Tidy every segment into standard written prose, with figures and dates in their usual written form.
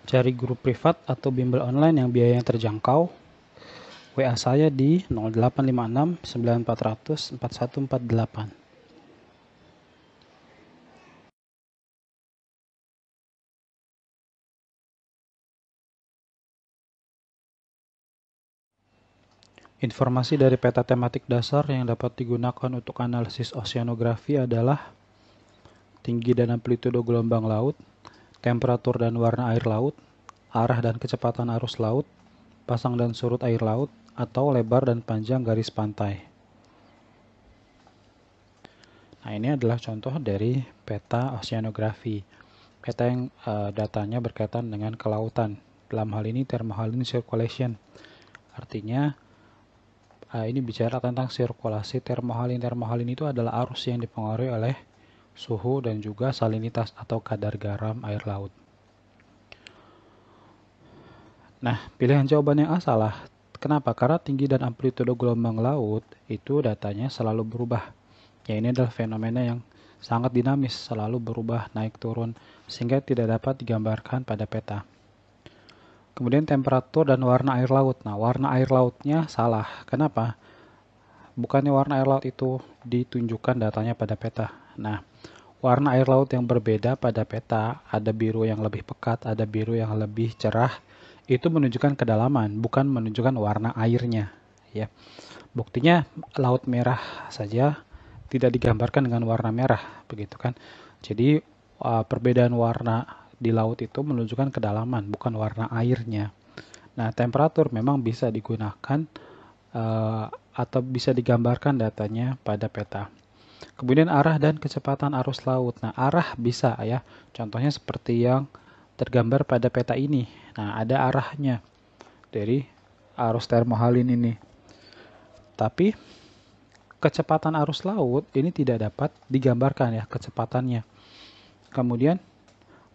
Cari guru privat atau bimbel online yang biayanya terjangkau. WA saya di 0856 9400 4148. Informasi dari peta tematik dasar yang dapat digunakan untuk analisis oceanografi adalah tinggi dan amplitudo gelombang laut, temperatur dan warna air laut, arah dan kecepatan arus laut, pasang dan surut air laut, atau lebar dan panjang garis pantai. Nah, ini adalah contoh dari peta oceanografi. Peta yang datanya berkaitan dengan kelautan. Dalam hal ini thermohaline circulation. Artinya ini bicara tentang sirkulasi termohalin. Termohalin itu adalah arus yang dipengaruhi oleh suhu dan juga salinitas atau kadar garam air laut. Nah, pilihan jawaban yang A salah. Kenapa? Karena tinggi dan amplitudo gelombang laut itu datanya selalu berubah. Ya, ini adalah fenomena yang sangat dinamis, selalu berubah naik turun, sehingga tidak dapat digambarkan pada peta. Kemudian temperatur dan warna air laut. Nah, warna air lautnya salah. Kenapa? Bukannya warna air laut itu ditunjukkan datanya pada peta. Nah, warna air laut yang berbeda pada peta, ada biru yang lebih pekat, ada biru yang lebih cerah, itu menunjukkan kedalaman, bukan menunjukkan warna airnya. Ya, buktinya laut merah saja tidak digambarkan dengan warna merah, begitu kan? Jadi perbedaan warna di laut itu menunjukkan kedalaman, bukan warna airnya. Nah, temperatur memang bisa digunakan atau bisa digambarkan datanya pada peta. Kemudian arah dan kecepatan arus laut. Nah, arah bisa ya. Contohnya seperti yang tergambar pada peta ini. Nah, ada arahnya dari arus termohalin ini. Tapi kecepatan arus laut ini tidak dapat digambarkan ya kecepatannya. Kemudian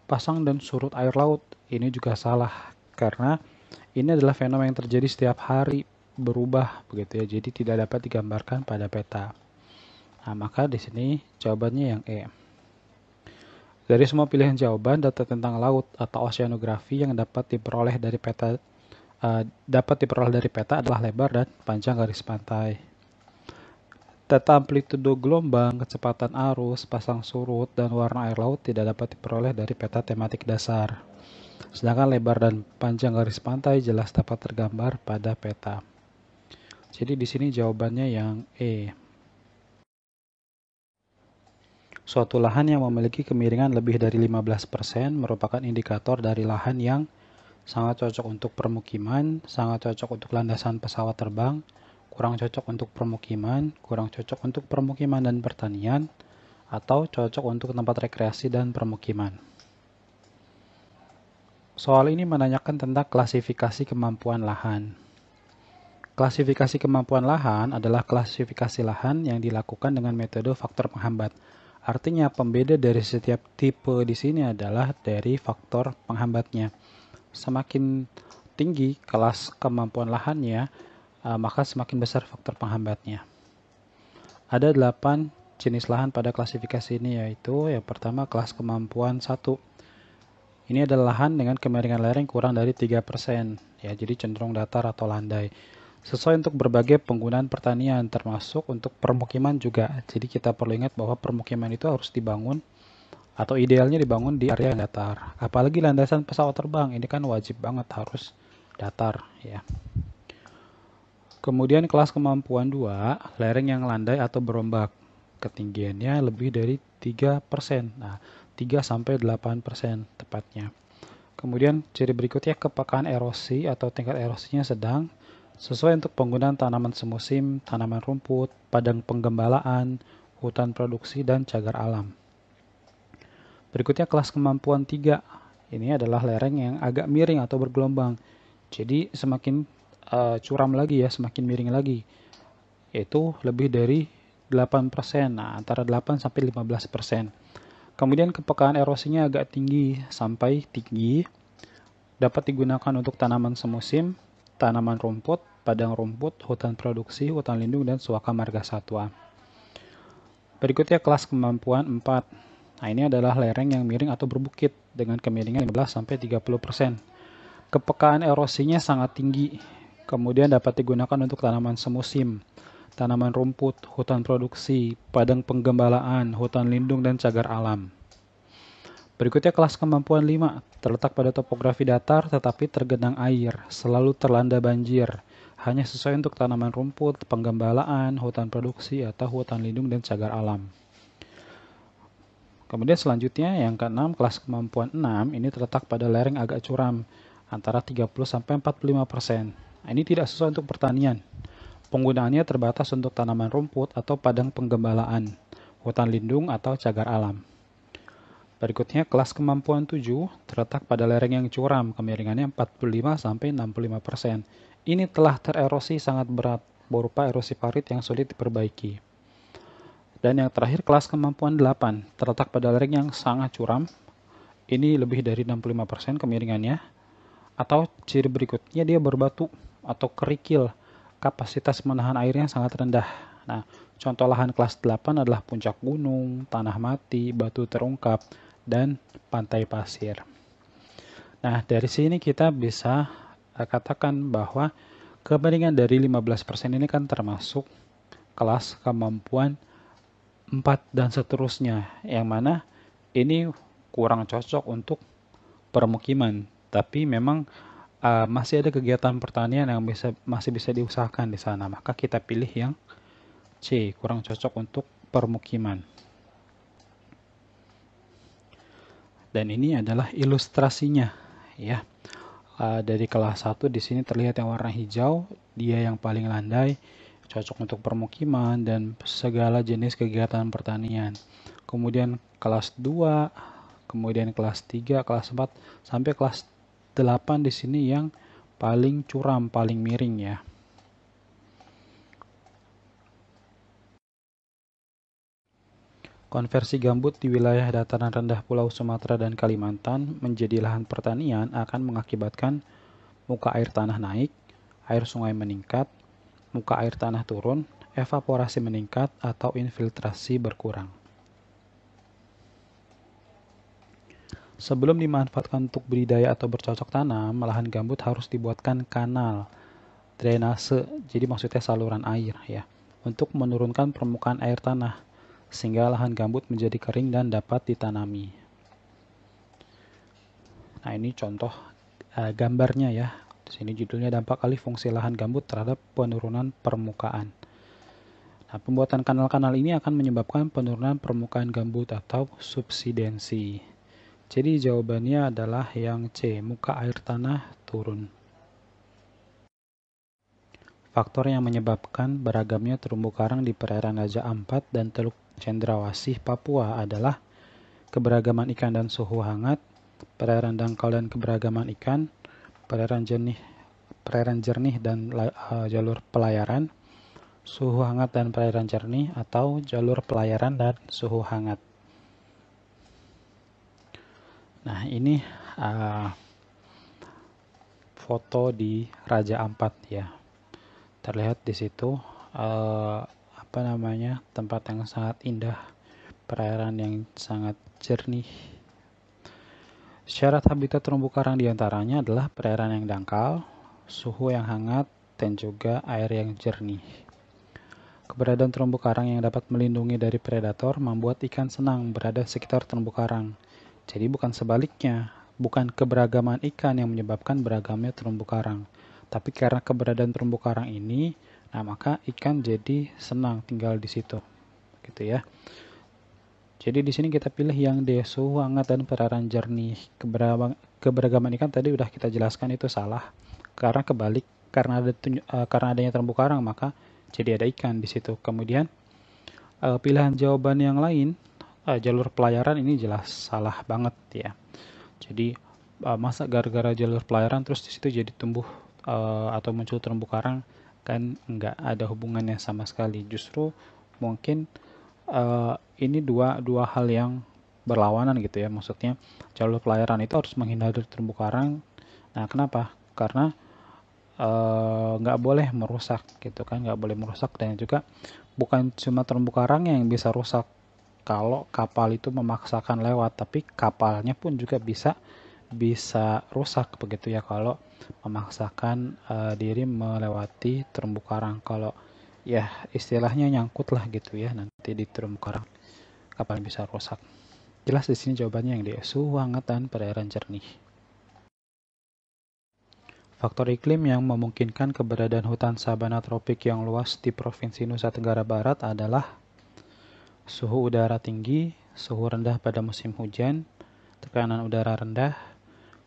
pasang dan surut air laut ini juga salah karena ini adalah fenomena yang terjadi setiap hari berubah begitu ya. Jadi tidak dapat digambarkan pada peta. Nah, maka di sini jawabannya yang E. Dari semua pilihan jawaban, data tentang laut atau oceanografi yang dapat diperoleh dari peta adalah lebar dan panjang garis pantai. Data amplitudo gelombang, kecepatan arus, pasang surut, dan warna air laut tidak dapat diperoleh dari peta tematik dasar. Sedangkan lebar dan panjang garis pantai jelas dapat tergambar pada peta. Jadi di sini jawabannya yang E. Suatu lahan yang memiliki kemiringan lebih dari 15% merupakan indikator dari lahan yang sangat cocok untuk permukiman, sangat cocok untuk landasan pesawat terbang, kurang cocok untuk permukiman, kurang cocok untuk permukiman dan pertanian, atau cocok untuk tempat rekreasi dan permukiman. Soal ini menanyakan tentang klasifikasi kemampuan lahan. Klasifikasi kemampuan lahan adalah klasifikasi lahan yang dilakukan dengan metode faktor penghambat. Artinya pembeda dari setiap tipe di sini adalah dari faktor penghambatnya. Semakin tinggi kelas kemampuan lahannya, maka semakin besar faktor penghambatnya. Ada 8 jenis lahan pada klasifikasi ini, yaitu yang pertama kelas kemampuan 1. Ini adalah lahan dengan kemiringan lereng kurang dari 3%, ya, jadi cenderung datar atau landai. Sesuai untuk berbagai penggunaan pertanian, termasuk untuk permukiman juga. Jadi kita perlu ingat bahwa permukiman itu harus dibangun atau idealnya dibangun di area yang datar. Apalagi landasan pesawat terbang, ini kan wajib banget harus datar ya. Kemudian kelas kemampuan 2, lereng yang landai atau berombak. Ketinggiannya lebih dari 3%. Nah, 3-8% tepatnya. Kemudian ciri berikutnya kepekaan erosi atau tingkat erosinya sedang, sesuai untuk penggunaan tanaman semusim, tanaman rumput, padang penggembalaan, hutan produksi, dan cagar alam. Berikutnya kelas kemampuan 3. Ini adalah lereng yang agak miring atau bergelombang. Jadi semakin curam lagi ya, semakin miring lagi. Yaitu lebih dari 8%. Nah, antara 8-15%. Kemudian kepekaan erosinya agak tinggi sampai tinggi. Dapat digunakan untuk tanaman semusim, tanaman rumput, padang rumput, hutan produksi, hutan lindung, dan suaka marga satwa. Berikutnya kelas kemampuan 4. Nah, ini adalah lereng yang miring atau berbukit dengan kemiringan 15-30%. Kepekaan erosinya sangat tinggi, kemudian dapat digunakan untuk tanaman semusim, tanaman rumput, hutan produksi, padang penggembalaan, hutan lindung, dan cagar alam. Berikutnya kelas kemampuan 5, terletak pada topografi datar tetapi tergenang air, selalu terlanda banjir, hanya sesuai untuk tanaman rumput, penggembalaan, hutan produksi, atau hutan lindung dan cagar alam. Kemudian selanjutnya yang ke-6, kelas kemampuan 6, ini terletak pada lereng agak curam, antara 30-45%. Nah, ini tidak sesuai untuk pertanian. Penggunaannya terbatas untuk tanaman rumput atau padang penggembalaan, hutan lindung atau cagar alam. Berikutnya kelas kemampuan 7 terletak pada lereng yang curam, kemiringannya 45-65%. Ini telah tererosi sangat berat, berupa erosi parit yang sulit diperbaiki. Dan yang terakhir kelas kemampuan 8 terletak pada lereng yang sangat curam. Ini lebih dari 65% kemiringannya. Atau ciri berikutnya dia berbatu atau kerikil, kapasitas menahan airnya sangat rendah. Nah, contoh lahan kelas 8 adalah puncak gunung, tanah mati, batu terungkap, dan pantai pasir. Nah, dari sini kita bisa katakan bahwa kemiringan dari 15% ini kan termasuk kelas kemampuan 4 dan seterusnya, yang mana ini kurang cocok untuk permukiman. Tapi memang masih ada kegiatan pertanian yang masih bisa diusahakan di sana. Maka kita pilih yang C, kurang cocok untuk permukiman. Dan ini adalah ilustrasinya, ya. Dari kelas 1 di sini terlihat yang warna hijau, dia yang paling landai, cocok untuk permukiman dan segala jenis kegiatan pertanian. Kemudian kelas 2, kemudian kelas 3, kelas 4, sampai kelas 8 di sini yang paling curam, paling miring ya. Konversi gambut di wilayah dataran rendah Pulau Sumatera dan Kalimantan menjadi lahan pertanian akan mengakibatkan muka air tanah naik, air sungai meningkat, muka air tanah turun, evaporasi meningkat, atau infiltrasi berkurang. Sebelum dimanfaatkan untuk budidaya atau bercocok tanam, lahan gambut harus dibuatkan kanal, drainase, jadi maksudnya saluran air ya, untuk menurunkan permukaan air tanah, sehingga lahan gambut menjadi kering dan dapat ditanami. Nah, ini contoh gambarnya ya. Di sini judulnya dampak alih fungsi lahan gambut terhadap penurunan permukaan. Nah, pembuatan kanal-kanal ini akan menyebabkan penurunan permukaan gambut atau subsidensi. Jadi jawabannya adalah yang C, muka air tanah turun. Faktor yang menyebabkan beragamnya terumbu karang di perairan Raja Ampat dan Teluk Cendrawasih, Papua adalah keberagaman ikan dan suhu hangat, perairan dangkal dan keberagaman ikan, perairan jernih dan jalur pelayaran, suhu hangat dan perairan jernih, atau jalur pelayaran dan suhu hangat. Nah, ini foto di Raja Ampat ya. Terlihat di situ tempat yang sangat indah, perairan yang sangat jernih. Syarat habitat terumbu karang diantaranya adalah perairan yang dangkal, suhu yang hangat, dan juga air yang jernih. Keberadaan terumbu karang yang dapat melindungi dari predator membuat ikan senang berada di sekitar terumbu karang. Jadi bukan sebaliknya, bukan keberagaman ikan yang menyebabkan beragamnya terumbu karang. Tapi karena keberadaan terumbu karang ini, nah maka ikan jadi senang tinggal di situ. Gitu ya. Jadi di sini kita pilih yang D, suhu hangat dan perairan jernih. Keberagaman ikan tadi udah kita jelaskan itu salah. Karena kebalik, karena adanya terumbu karang maka jadi ada ikan di situ. Kemudian pilihan jawaban yang lain, jalur pelayaran ini jelas salah banget ya. Jadi masa gara-gara jalur pelayaran terus di situ jadi tumbuh atau muncul terumbu karang, kan nggak ada hubungannya sama sekali. Justru mungkin ini dua hal yang berlawanan gitu ya. Maksudnya jalur pelayaran itu harus menghindari terumbu karang. Nah, kenapa? Karena nggak boleh merusak gitu kan, nggak boleh merusak, dan juga bukan cuma terumbu karang yang bisa rusak, kalau kapal itu memaksakan lewat, tapi kapalnya pun juga bisa rusak begitu ya kalau memaksakan diri melewati terumbu karang. Kalau ya istilahnya nyangkut lah gitu ya nanti di terumbu karang, kapal bisa rusak. Jelas di sini jawabannya yang D, suhu hangat dan perairan jernih. Faktor iklim yang memungkinkan keberadaan hutan sabana tropik yang luas di Provinsi Nusa Tenggara Barat adalah suhu udara tinggi, suhu rendah pada musim hujan, tekanan udara rendah,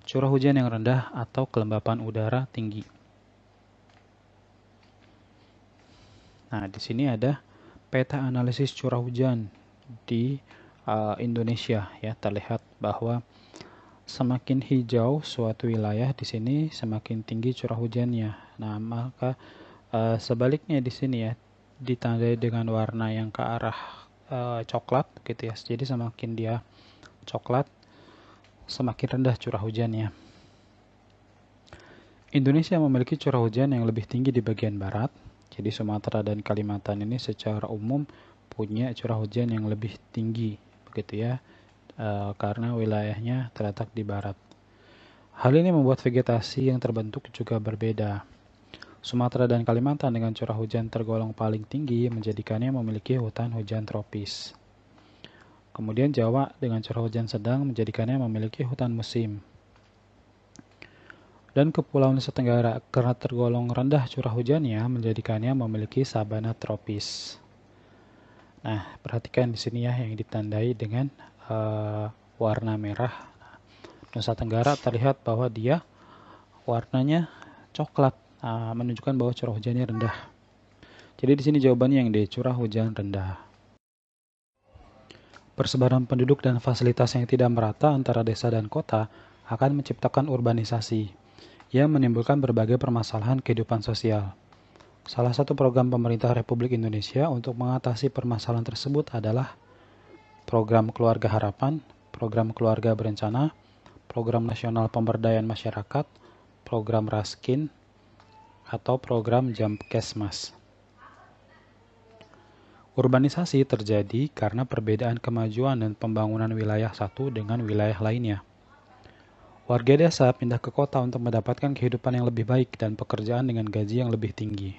curah hujan yang rendah, atau kelembapan udara tinggi. Nah, di sini ada peta analisis curah hujan di Indonesia ya, terlihat bahwa semakin hijau suatu wilayah di sini semakin tinggi curah hujannya. Nah, maka sebaliknya di sini ya ditandai dengan warna yang ke arah coklat gitu ya. Jadi semakin dia coklat semakin rendah curah hujannya. Indonesia memiliki curah hujan yang lebih tinggi di bagian barat. Jadi Sumatera dan Kalimantan ini secara umum punya curah hujan yang lebih tinggi begitu ya. Karena wilayahnya terletak di barat. Hal ini membuat vegetasi yang terbentuk juga berbeda. Sumatera dan Kalimantan dengan curah hujan tergolong paling tinggi menjadikannya memiliki hutan hujan tropis. Kemudian Jawa dengan curah hujan sedang menjadikannya memiliki hutan musim. Dan Kepulauan Nusa Tenggara karena tergolong rendah curah hujannya menjadikannya memiliki sabana tropis. Nah, perhatikan di sini ya yang ditandai dengan warna merah. Nusa Tenggara terlihat bahwa dia warnanya coklat, menunjukkan bahwa curah hujannya rendah. Jadi di sini jawabannya yang D, curah hujan rendah. Persebaran penduduk dan fasilitas yang tidak merata antara desa dan kota akan menciptakan urbanisasi yang menimbulkan berbagai permasalahan kehidupan sosial. Salah satu program pemerintah Republik Indonesia untuk mengatasi permasalahan tersebut adalah Program Keluarga Harapan, Program Keluarga Berencana, Program Nasional Pemberdayaan Masyarakat, Program Raskin, atau Program Jamkesmas. Urbanisasi terjadi karena perbedaan kemajuan dan pembangunan wilayah satu dengan wilayah lainnya. Warga desa pindah ke kota untuk mendapatkan kehidupan yang lebih baik dan pekerjaan dengan gaji yang lebih tinggi.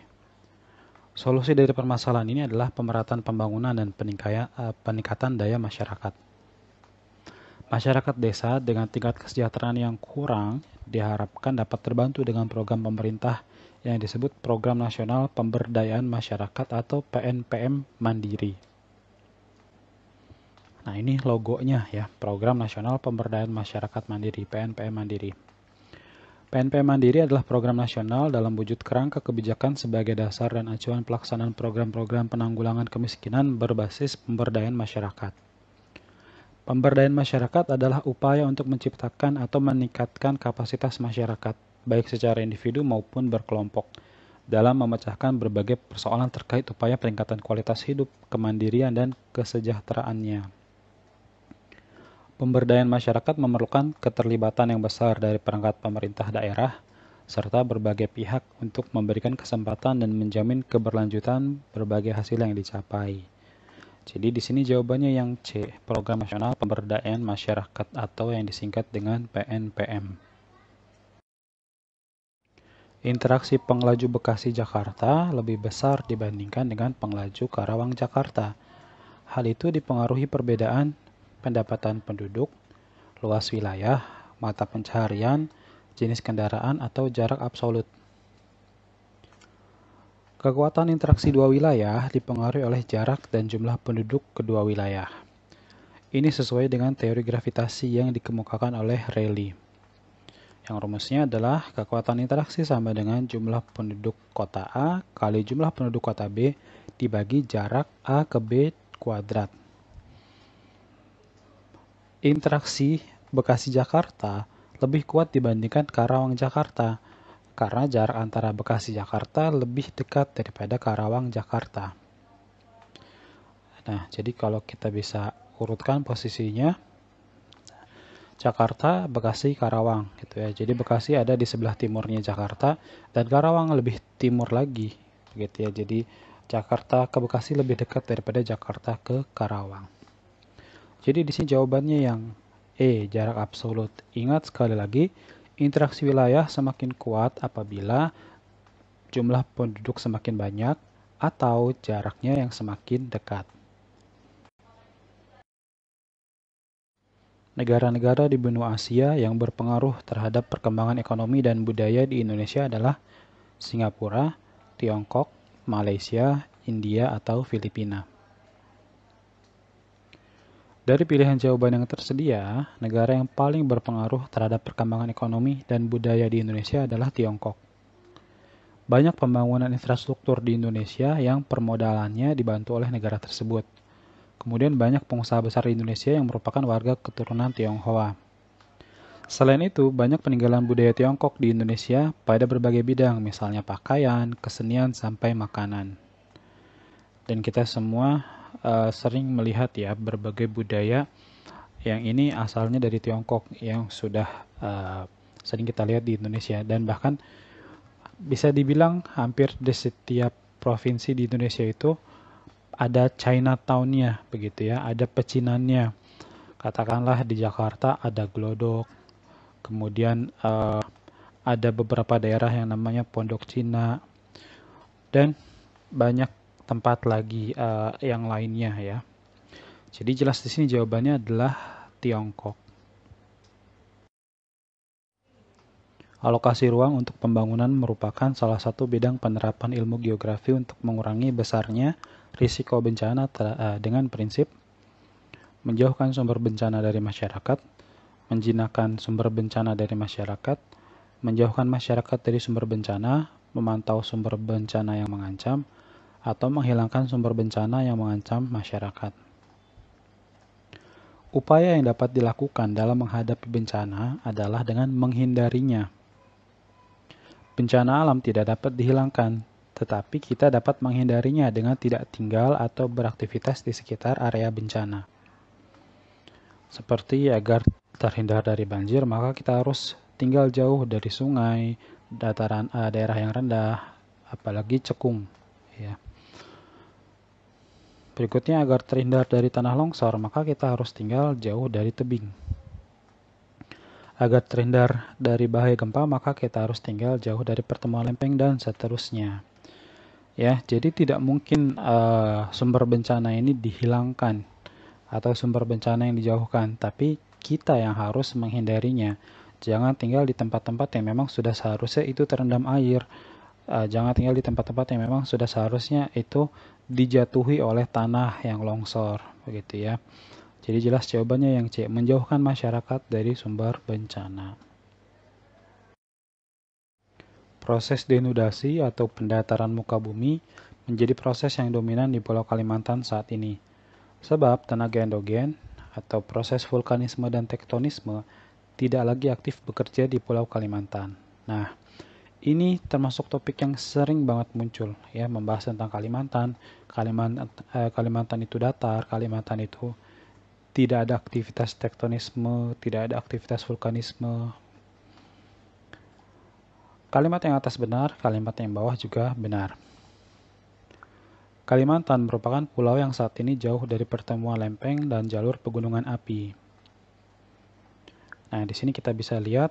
Solusi dari permasalahan ini adalah pemerataan pembangunan dan peningkatan daya masyarakat. Masyarakat desa dengan tingkat kesejahteraan yang kurang diharapkan dapat terbantu dengan program pemerintah yang disebut Program Nasional Pemberdayaan Masyarakat atau PNPM Mandiri. Nah, ini logonya ya, Program Nasional Pemberdayaan Masyarakat Mandiri, PNPM Mandiri. PNPM Mandiri adalah program nasional dalam wujud kerangka kebijakan sebagai dasar dan acuan pelaksanaan program-program penanggulangan kemiskinan berbasis pemberdayaan masyarakat. Pemberdayaan masyarakat adalah upaya untuk menciptakan atau meningkatkan kapasitas masyarakat, baik secara individu maupun berkelompok, dalam memecahkan berbagai persoalan terkait upaya peningkatan kualitas hidup, kemandirian, dan kesejahteraannya. Pemberdayaan masyarakat memerlukan keterlibatan yang besar dari perangkat pemerintah daerah, serta berbagai pihak untuk memberikan kesempatan dan menjamin keberlanjutan berbagai hasil yang dicapai. Jadi di sini jawabannya yang C, Program Nasional Pemberdayaan Masyarakat atau yang disingkat dengan PNPM. Interaksi penglaju Bekasi-Jakarta lebih besar dibandingkan dengan penglaju Karawang-Jakarta. Hal itu dipengaruhi perbedaan pendapatan penduduk, luas wilayah, mata pencaharian, jenis kendaraan, atau jarak absolut. Kekuatan interaksi dua wilayah dipengaruhi oleh jarak dan jumlah penduduk kedua wilayah. Ini sesuai dengan teori gravitasi yang dikemukakan oleh Rayleigh. Yang rumusnya adalah kekuatan interaksi sama dengan jumlah penduduk kota A kali jumlah penduduk kota B dibagi jarak A ke B kuadrat. Interaksi Bekasi-Jakarta lebih kuat dibandingkan Karawang-Jakarta karena jarak antara Bekasi-Jakarta lebih dekat daripada Karawang-Jakarta. Nah, jadi kalau kita bisa urutkan posisinya, Jakarta, Bekasi, Karawang gitu ya. Jadi Bekasi ada di sebelah timurnya Jakarta dan Karawang lebih timur lagi gitu ya. Jadi Jakarta ke Bekasi lebih dekat daripada Jakarta ke Karawang. Jadi di sini jawabannya yang E, jarak absolut. Ingat sekali lagi, interaksi wilayah semakin kuat apabila jumlah penduduk semakin banyak atau jaraknya yang semakin dekat. Negara-negara di benua Asia yang berpengaruh terhadap perkembangan ekonomi dan budaya di Indonesia adalah Singapura, Tiongkok, Malaysia, India, atau Filipina. Dari pilihan jawaban yang tersedia, negara yang paling berpengaruh terhadap perkembangan ekonomi dan budaya di Indonesia adalah Tiongkok. Banyak pembangunan infrastruktur di Indonesia yang permodalannya dibantu oleh negara tersebut. Kemudian banyak pengusaha besar di Indonesia yang merupakan warga keturunan Tionghoa. Selain itu, banyak peninggalan budaya Tiongkok di Indonesia pada berbagai bidang, misalnya pakaian, kesenian, sampai makanan. Dan kita semua sering melihat ya berbagai budaya yang ini asalnya dari Tiongkok yang sudah sering kita lihat di Indonesia. Dan bahkan bisa dibilang hampir di setiap provinsi di Indonesia itu ada Chinatown-nya begitu ya, ada pecinannya. Katakanlah di Jakarta ada Glodok, kemudian ada beberapa daerah yang namanya Pondok Cina, dan banyak tempat lagi yang lainnya ya. Jadi jelas di sini jawabannya adalah Tiongkok. Alokasi ruang untuk pembangunan merupakan salah satu bidang penerapan ilmu geografi untuk mengurangi besarnya risiko bencana dengan prinsip menjauhkan sumber bencana dari masyarakat, menjinakkan sumber bencana dari masyarakat, menjauhkan masyarakat dari sumber bencana, memantau sumber bencana yang mengancam, atau menghilangkan sumber bencana yang mengancam masyarakat. Upaya yang dapat dilakukan dalam menghadapi bencana adalah dengan menghindarinya. Bencana alam tidak dapat dihilangkan, tetapi kita dapat menghindarinya dengan tidak tinggal atau beraktivitas di sekitar area bencana. Seperti agar terhindar dari banjir, maka kita harus tinggal jauh dari sungai, dataran daerah yang rendah, apalagi cekung. Ya. Berikutnya, agar terhindar dari tanah longsor, maka kita harus tinggal jauh dari tebing. Agar terhindar dari bahaya gempa, maka kita harus tinggal jauh dari pertemuan lempeng dan seterusnya. Ya, jadi tidak mungkin sumber bencana ini dihilangkan atau sumber bencana yang dijauhkan, tapi kita yang harus menghindarinya. Jangan tinggal di tempat-tempat yang memang sudah seharusnya itu terendam air. Jangan tinggal di tempat-tempat yang memang sudah seharusnya itu dijatuhi oleh tanah yang longsor, begitu ya. Jadi jelas jawabannya yang C, menjauhkan masyarakat dari sumber bencana. Proses denudasi atau pendataran muka bumi menjadi proses yang dominan di Pulau Kalimantan saat ini. Sebab tenaga endogen atau proses vulkanisme dan tektonisme tidak lagi aktif bekerja di Pulau Kalimantan. Nah, ini termasuk topik yang sering banget muncul ya, membahas tentang Kalimantan itu datar, Kalimantan itu tidak ada aktivitas tektonisme, tidak ada aktivitas vulkanisme. Kalimat yang atas benar, kalimat yang bawah juga benar. Kalimantan merupakan pulau yang saat ini jauh dari pertemuan lempeng dan jalur pegunungan api. Nah, di sini kita bisa lihat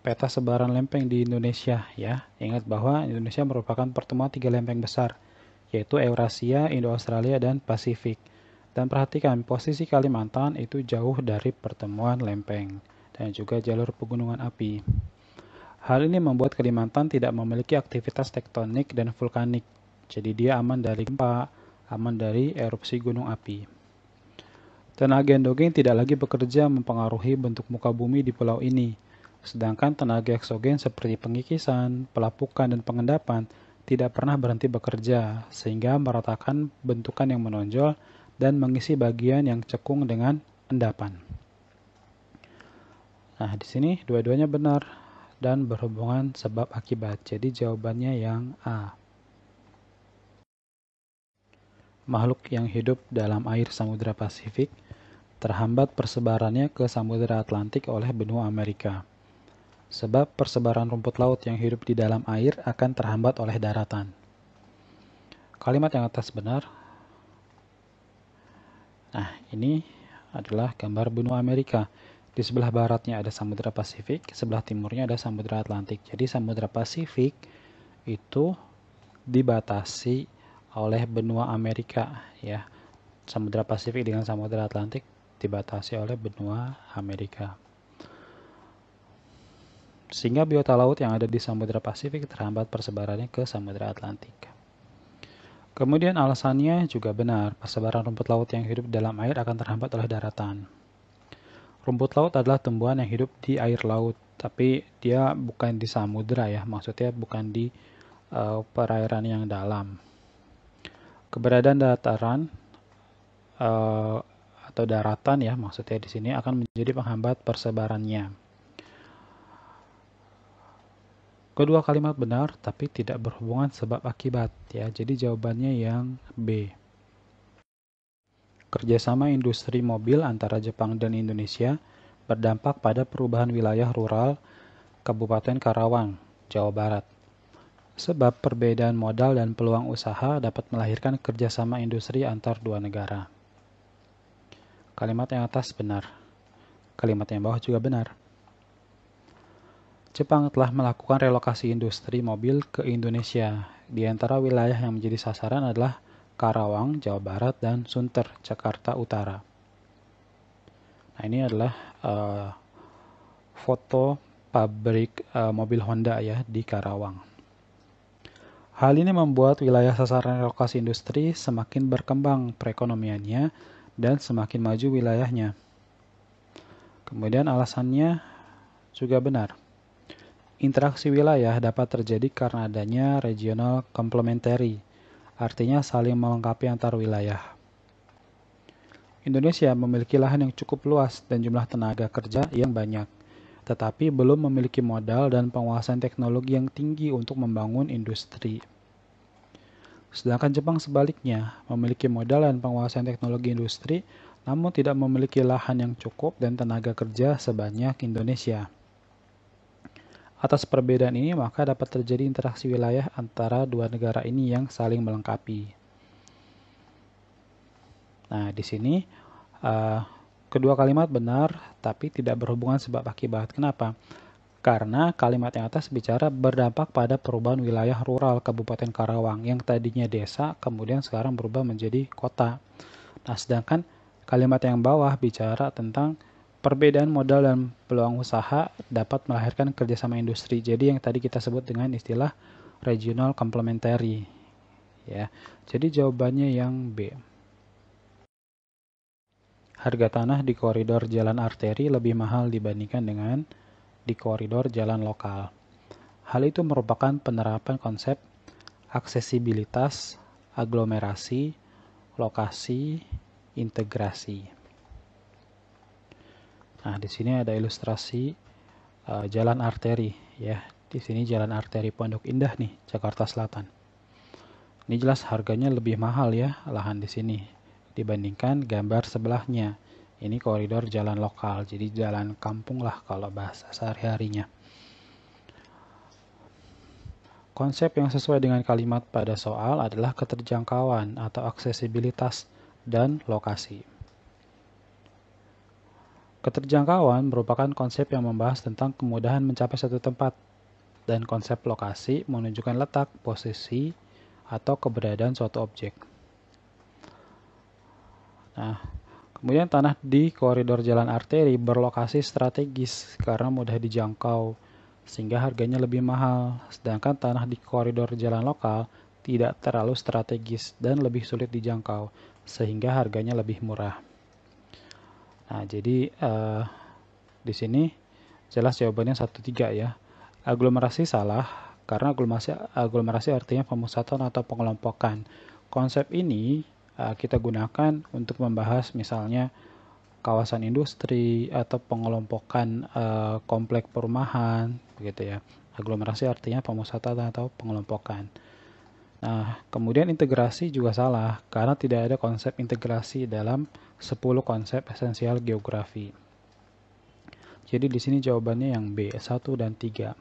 peta sebaran lempeng di Indonesia ya. Ingat bahwa Indonesia merupakan pertemuan 3 lempeng besar, yaitu Eurasia, Indo-Australia, dan Pasifik. Dan perhatikan, posisi Kalimantan itu jauh dari pertemuan lempeng dan juga jalur pegunungan api. Hal ini membuat Kalimantan tidak memiliki aktivitas tektonik dan vulkanik. Jadi dia aman dari gempa, aman dari erupsi gunung api. Tenaga endogen tidak lagi bekerja mempengaruhi bentuk muka bumi di pulau ini. Sedangkan tenaga eksogen seperti pengikisan, pelapukan, dan pengendapan tidak pernah berhenti bekerja, sehingga meratakan bentukan yang menonjol dan mengisi bagian yang cekung dengan endapan. Nah, di sini dua-duanya benar dan berhubungan sebab akibat. Jadi jawabannya yang A. Makhluk yang hidup dalam air Samudra Pasifik terhambat persebarannya ke Samudra Atlantik oleh benua Amerika. Sebab persebaran rumput laut yang hidup di dalam air akan terhambat oleh daratan. Kalimat yang atas benar. Nah, ini adalah gambar benua Amerika. Di sebelah baratnya ada Samudra Pasifik, sebelah timurnya ada Samudra Atlantik. Jadi Samudra Pasifik itu dibatasi oleh benua Amerika, ya. Samudra Pasifik dengan Samudra Atlantik dibatasi oleh benua Amerika. Sehingga biota laut yang ada di Samudra Pasifik terhambat persebarannya ke Samudra Atlantik. Kemudian alasannya juga benar, persebaran rumput laut yang hidup dalam air akan terhambat oleh daratan. Rumput laut adalah tumbuhan yang hidup di air laut, tapi dia bukan di samudra ya, maksudnya bukan di perairan yang dalam. Keberadaan dataran atau daratan ya, maksudnya di sini akan menjadi penghambat persebarannya. Kedua kalimat benar, tapi tidak berhubungan sebab akibat ya. Jadi jawabannya yang B. Kerjasama industri mobil antara Jepang dan Indonesia berdampak pada perubahan wilayah rural Kabupaten Karawang, Jawa Barat. Sebab perbedaan modal dan peluang usaha dapat melahirkan kerjasama industri antar dua negara. Kalimat yang atas benar. Kalimat yang bawah juga benar. Jepang telah melakukan relokasi industri mobil ke Indonesia. Di antara wilayah yang menjadi sasaran adalah Karawang, Jawa Barat, dan Sunter, Jakarta Utara. Nah, ini adalah foto pabrik mobil Honda ya di Karawang. Hal ini membuat wilayah sasaran relokasi industri semakin berkembang perekonomiannya dan semakin maju wilayahnya. Kemudian alasannya juga benar. Interaksi wilayah dapat terjadi karena adanya regional complementary, artinya saling melengkapi antar wilayah. Indonesia memiliki lahan yang cukup luas dan jumlah tenaga kerja yang banyak, tetapi belum memiliki modal dan penguasaan teknologi yang tinggi untuk membangun industri. Sedangkan Jepang sebaliknya, memiliki modal dan penguasaan teknologi industri, namun tidak memiliki lahan yang cukup dan tenaga kerja sebanyak Indonesia. Atas perbedaan ini, maka dapat terjadi interaksi wilayah antara dua negara ini yang saling melengkapi. Nah, di sini kedua kalimat benar, tapi tidak berhubungan sebab akibat. Kenapa? Karena kalimat yang atas bicara berdampak pada perubahan wilayah rural Kabupaten Karawang yang tadinya desa, kemudian sekarang berubah menjadi kota. Nah, sedangkan kalimat yang bawah bicara tentang perbedaan modal dan peluang usaha dapat melahirkan kerjasama industri. Jadi yang tadi kita sebut dengan istilah regional complementary. Ya, jadi jawabannya yang B. Harga tanah di koridor jalan arteri lebih mahal dibandingkan dengan di koridor jalan lokal. Hal itu merupakan penerapan konsep aksesibilitas, aglomerasi, lokasi, integrasi. Nah, di sini ada ilustrasi jalan arteri ya. Di sini jalan arteri Pondok Indah nih, Jakarta Selatan. Ini jelas harganya lebih mahal ya lahan di sini dibandingkan gambar sebelahnya. Ini koridor jalan lokal, jadi jalan kampung lah kalau bahasa sehari-harinya. Konsep yang sesuai dengan kalimat pada soal adalah keterjangkauan atau aksesibilitas dan lokasi. Keterjangkauan merupakan konsep yang membahas tentang kemudahan mencapai suatu tempat, dan konsep lokasi menunjukkan letak, posisi, atau keberadaan suatu objek. Nah, kemudian tanah di koridor jalan arteri berlokasi strategis karena mudah dijangkau, sehingga harganya lebih mahal. Sedangkan tanah di koridor jalan lokal tidak terlalu strategis dan lebih sulit dijangkau, sehingga harganya lebih murah. Nah, jadi di sini jelas jawabannya 1-3 ya. Aglomerasi salah karena aglomerasi artinya pemusatan atau pengelompokan. Konsep ini kita gunakan untuk membahas misalnya kawasan industri atau pengelompokan komplek perumahan begitu ya. Aglomerasi artinya pemusatan atau pengelompokan. Nah, kemudian integrasi juga salah karena tidak ada konsep integrasi dalam 10 konsep esensial geografi. Jadi di sini jawabannya yang B, 1 dan 3.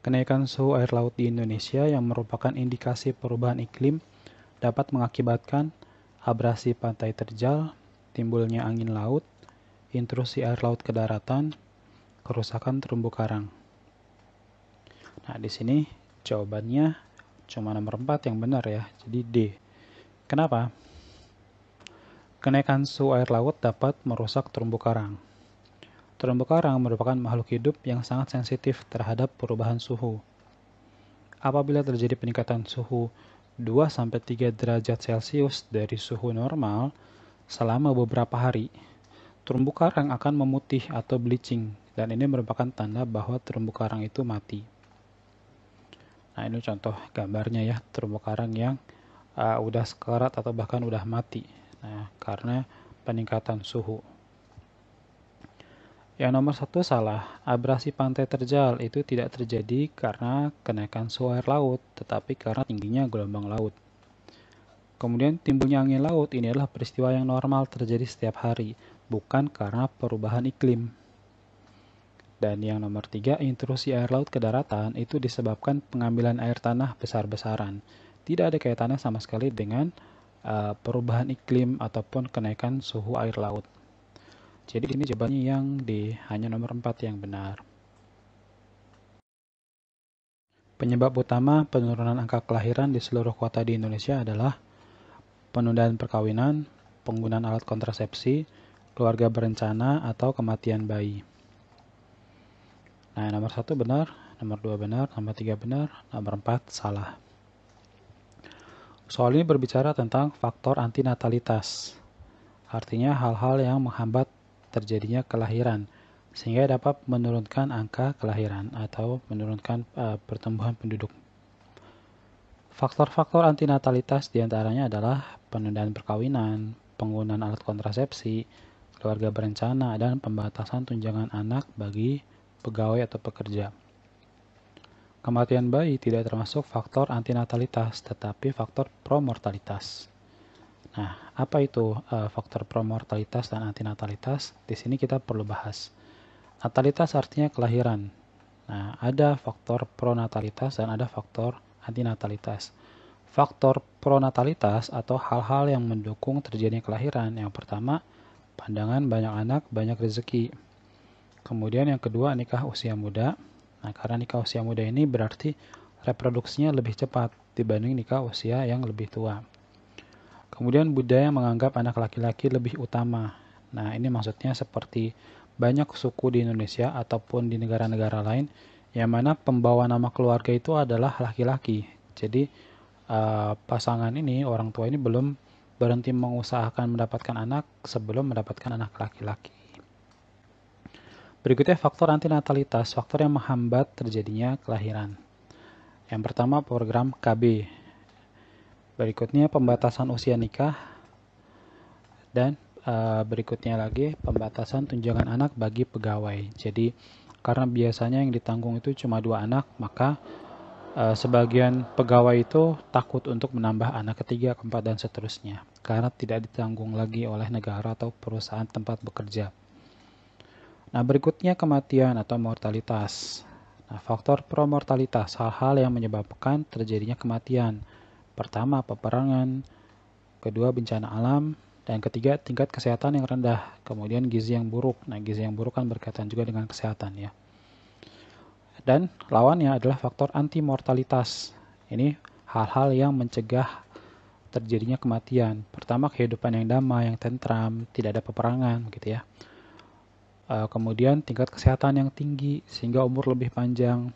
Kenaikan suhu air laut di Indonesia yang merupakan indikasi perubahan iklim dapat mengakibatkan abrasi pantai terjal, timbulnya angin laut, intrusi air laut ke daratan, kerusakan terumbu karang. Nah, di sini jawabannya cuma nomor 4 yang benar ya, jadi D. Kenapa? Kenaikan suhu air laut dapat merusak terumbu karang. Terumbu karang merupakan makhluk hidup yang sangat sensitif terhadap perubahan suhu. Apabila terjadi peningkatan suhu 2-3 derajat Celcius dari suhu normal selama beberapa hari, terumbu karang akan memutih atau bleaching, dan ini merupakan tanda bahwa terumbu karang itu mati. Nah, ini contoh gambarnya ya, terumbu karang yang udah sekarat atau bahkan udah mati. Nah, karena peningkatan suhu. Yang nomor 1 salah, abrasi pantai terjal itu tidak terjadi karena kenaikan suhu air laut, tetapi karena tingginya gelombang laut. Kemudian timbulnya angin laut ini adalah peristiwa yang normal terjadi setiap hari, bukan karena perubahan iklim. Dan yang nomor 3, intrusi air laut ke daratan itu disebabkan pengambilan air tanah besar-besaran. Tidak ada kaitannya sama sekali dengan perubahan iklim ataupun kenaikan suhu air laut. Jadi ini jawabannya yang D, hanya nomor 4 yang benar. Penyebab utama penurunan angka kelahiran di seluruh kota di Indonesia adalah penundaan perkawinan, penggunaan alat kontrasepsi, keluarga berencana, atau kematian bayi. Nah, nomor 1 benar, nomor 2 benar, nomor 3 benar, nomor 4 salah. Soal ini berbicara tentang faktor antinatalitas. Artinya hal-hal yang menghambat terjadinya kelahiran, sehingga dapat menurunkan angka kelahiran atau menurunkan pertumbuhan penduduk. Faktor-faktor antinatalitas diantaranya adalah penundaan perkawinan, penggunaan alat kontrasepsi, keluarga berencana, dan pembatasan tunjangan anak bagi pegawai atau pekerja. Kematian bayi tidak termasuk faktor antinatalitas, tetapi faktor promortalitas. Nah, apa itu faktor promortalitas dan antinatalitas? Di sini kita perlu bahas. Natalitas artinya kelahiran. Nah, ada faktor pronatalitas dan ada faktor antinatalitas. Faktor pronatalitas atau hal-hal yang mendukung terjadinya kelahiran. Yang pertama, pandangan banyak anak, banyak rezeki. Kemudian yang kedua, nikah usia muda. Nah, karena nikah usia muda ini berarti reproduksinya lebih cepat dibanding nikah usia yang lebih tua. Kemudian budaya menganggap anak laki-laki lebih utama. Nah, ini maksudnya seperti banyak suku di Indonesia ataupun di negara-negara lain yang mana pembawa nama keluarga itu adalah laki-laki. Jadi pasangan ini, orang tua ini belum berhenti mengusahakan mendapatkan anak sebelum mendapatkan anak laki-laki. Berikutnya faktor antinatalitas, faktor yang menghambat terjadinya kelahiran. Yang pertama program KB. Berikutnya pembatasan usia nikah. Dan berikutnya lagi pembatasan tunjangan anak bagi pegawai. Jadi karena biasanya yang ditanggung itu cuma 2 anak, maka sebagian pegawai itu takut untuk menambah anak ketiga, keempat, dan seterusnya. Karena tidak ditanggung lagi oleh negara atau perusahaan tempat bekerja. Nah, berikutnya kematian atau mortalitas. Nah, faktor promortalitas, hal-hal yang menyebabkan terjadinya kematian. Pertama, peperangan. Kedua, bencana alam. Dan ketiga, tingkat kesehatan yang rendah. Kemudian gizi yang buruk. Nah, gizi yang buruk kan berkaitan juga dengan kesehatan ya. Dan lawannya adalah faktor antimortalitas. Ini hal-hal yang mencegah terjadinya kematian. Pertama, kehidupan yang damai, yang tentram, tidak ada peperangan gitu ya. Kemudian tingkat kesehatan yang tinggi sehingga umur lebih panjang,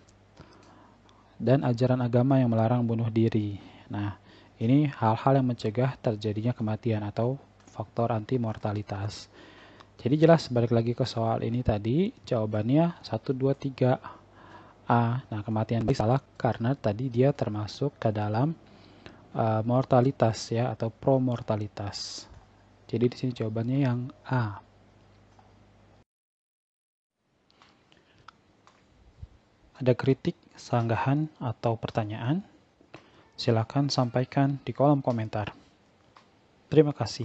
dan ajaran agama yang melarang bunuh diri. Nah, ini hal-hal yang mencegah terjadinya kematian atau faktor antimortalitas. Jadi jelas, balik lagi ke soal ini tadi, jawabannya 1, 2, 3 A. Nah, kematian bayi salah karena tadi dia termasuk ke dalam mortalitas ya, atau promortalitas. Jadi di sini jawabannya yang A. Ada kritik, sanggahan, atau pertanyaan? Silakan sampaikan di kolom komentar. Terima kasih.